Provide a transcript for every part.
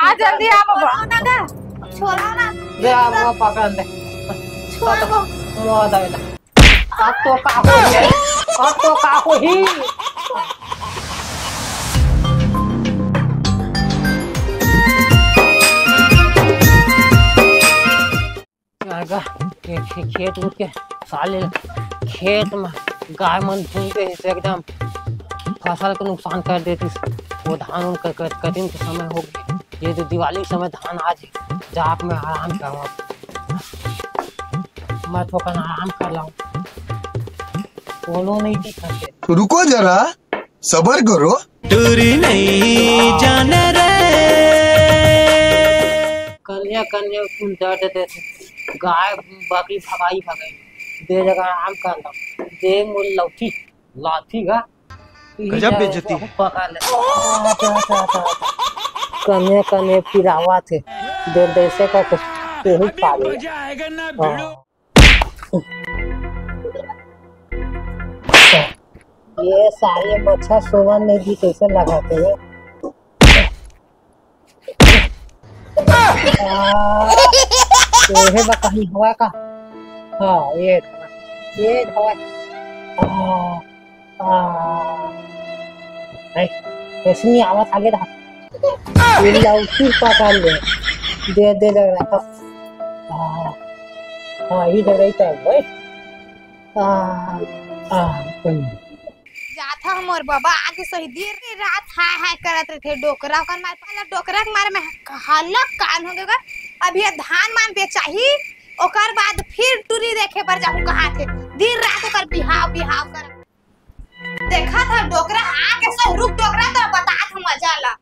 आ जल्दी आ बाबा। छोड़ो ना दे आ वो पकड़ दे छोड़ो वो दे दे अब तो का हो ही अब तो का हो ही खेत उठ के साले खेत में गाय मन घूमते से एकदम फसल को नुकसान कर देती। वो धान उन कटिंग के समय हो गए। ये जो दिवाली के समय धान आज जाप में आराम करूँ मैं तो कल आराम कर लाऊं बोलो नहीं दिखाते। रुको जरा सबर करो दूरी नहीं जाने रे कन्या कन्या फूल दर्द देते गाय बकरी भगाई दे जगह आराम कर लो दे मुल लौठी लाठी का गजब बेइज्जती है। पकड़ ले कन्या कन्या पिरावा थे दे देसे का कुछ ही पा ले ये सारे मच्छर सोवन में भी कैसे लगाते हैं। ये कहीं हवा का हाँ ये हवा ऐसी आवाज आगे रहा ये लौकी पकड़ ले दे दे लग रहा हाँ ये लग रही है जाता हमर बाबा आगे सही देर रात हाय हाय करत रहे डोकरा कर मार पहला डोकरा के मारे में हल्ला कान हो गया। अब ये धान मान बेचाही ओकर बाद फिर टूरी देखे पर जाऊं कहां थे दिन रात ओकर बिहाव बिहाव कर देखा था डोकरा आके सही रुक डोकरा तो बता था मजा ला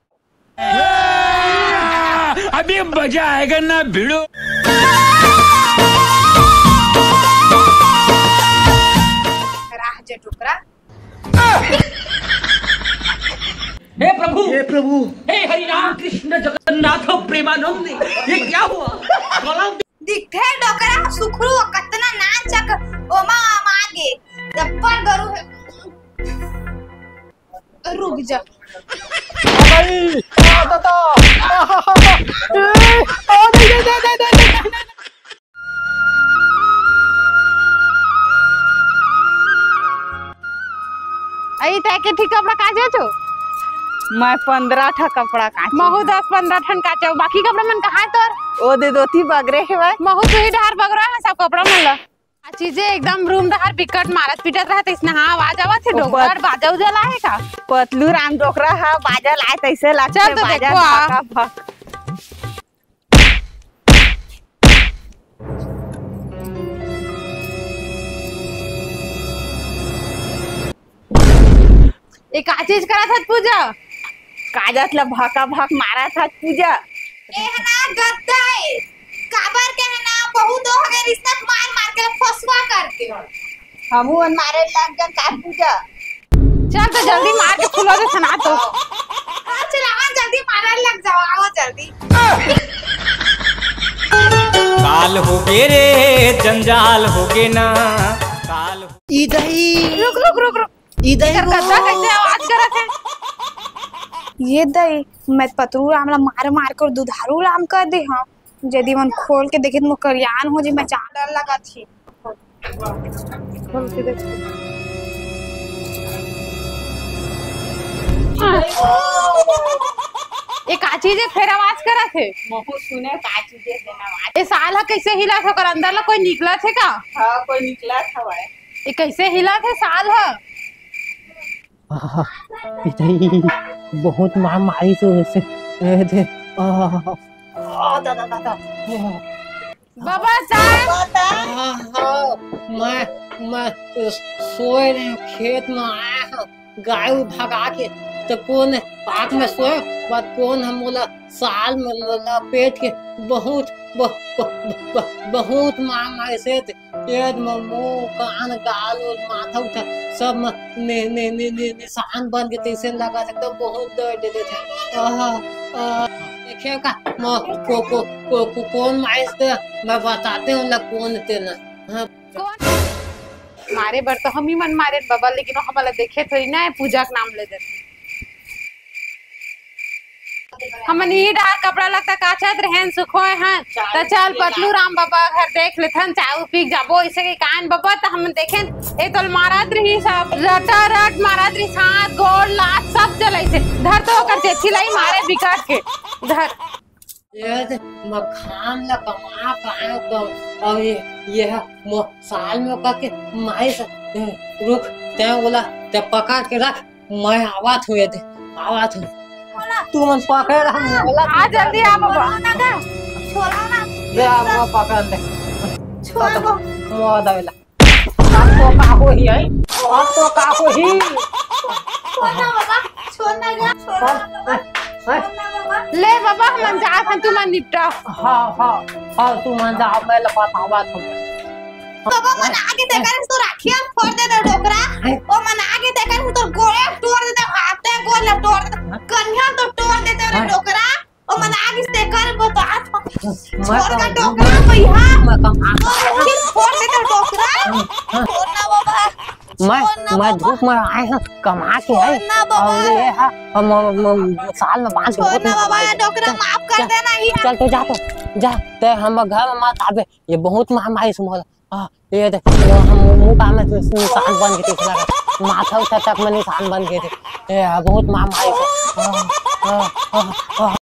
अभी मजा आएगा ना भिड़ो। राह जे डोकरा हे प्रभु हे हरि राम कृष्ण जगन्नाथ प्रेमानंद ये क्या हुआ दिखते डोकरा सुखरू कतना नाचक ओमा मागे जब्बर गरु रुक जा भाई दादा आई तय के ठीक कपड़ा काचे छो मैं 15 ठा कपड़ा काचे महू 10-15 ठन काचे बाकी कपड़ा मन कहां तोर ओ दे दोती बगरे है भाई महू तो ही ढार बगरा है सब कपड़ा मन ला चीजें एकदम रूम दहार बिकट मारत पिटत रहत इसने हां आवाज आवत है डोकर बाजा उजला है का पतलू राम डोकरा है बाजा लाए तैसे लागते चल तो बाजा देखो भक एक आ चीज करा था पूजा काजत ला भका भक मारा था पूजा ए ना गद्दा है काबर के है ना बहुत हो गए रिश्ता मार मार के फसवा करके हमू अन मारे लग गन का पूजा चल तो जल्दी मार के फुला दे सना तो हां चल आ जल्दी मारने लग जाओ आओ जल्दी काल हो गे रे जंजाल हो गे ना काल इधर रुक रुक रुक रुक इधर गद्दा कैसे आवाज करत है ये दई मैं पतरू रामला मार मार कर दुधारू राम कर दे हां यदि मन खोल के देखे तो करियान हो जे मैं चार डर लगा थी खोल के देख ये का चीज है फिर आवाज करा थे महू सुने का चीज देना ये साल है कैसे हिला था कर अंदर ला कोई निकला थे का हां कोई निकला था भाई ये कैसे हिला थे साल है इधर बहुत मार मारी से वैसे थे दादा दादा बाबा साहब मैं सोए रहे खेत में आया हूँ गाय भगा के तो कौन पाक में सोए बात कौन हम बोला साल में लपेट के बहुत बहुत मार से पेट में मुंह कान गाल और माथा उठा सब निशान बन के तैसे लगा सकते बहुत दर्द देते थे देखिए का कौन माइस थे मैं बताते हूँ ना कौन थे ना कौन मारे बर तो हम ही मन मारे बाबा लेकिन हमारा देखे थोड़ी ना पूजा का नाम ले देते हमन ई डार कपड़ा लगता काचत रहन सुखोए हैं तो चल पतलू राम बाबा घर देख लेथन चाय पी जाबो इसे के कान बाबा तो हम देखें ए तो मारत रही सब रटा रट मारत रही हाथ गोड़ लात सब चले से धर तो कर जेठी लाई मारे बिकाट के धर ये मखान ला कमा पाए तो और ये साल में का के माई से रुक ते बोला ते पकड़ के रख मैं आवाज हुए दे आवाज तू मन पकड़ हम बोला आ जल्दी आ बाबा छोड़ो ना दे आ पकड़ दे छोड़ो मो दावेला आप तो का हो ही है आप तो का हो ही छोड़ना बाबा छोड़ना जा छोड़ना बाबा ले बाबा हम जात हैं तू मन निपटा हाँ तू मन जा मैं लपाता आवाज बाबा मन आगे देखा तो राखिया फोड़ दे दे डोकरा ओ मन आगे देखा तो गोले तोड़ दे दे हाथे गोले तोड़ दे कन्या तो तोड़ दे दे डोकरा ओ मन आगे से कर बता छोड़ का डोकरा भैया मैं कम फिर फोड़ दे दे डोकरा छोड़ना बाबा मैं धूप में आए हैं कमा के है और ये है हम साल में 5 छोड़ना बाबा ये डोकरा माफ कर देना ही चल तो जा ते हम घर में मत आवे ये बहुत महामारी से मोला हां ये देख हम मुंह का में निशान बन के लगा माथा उठा तक में निशान बन गए थे ये बहुत महामारी से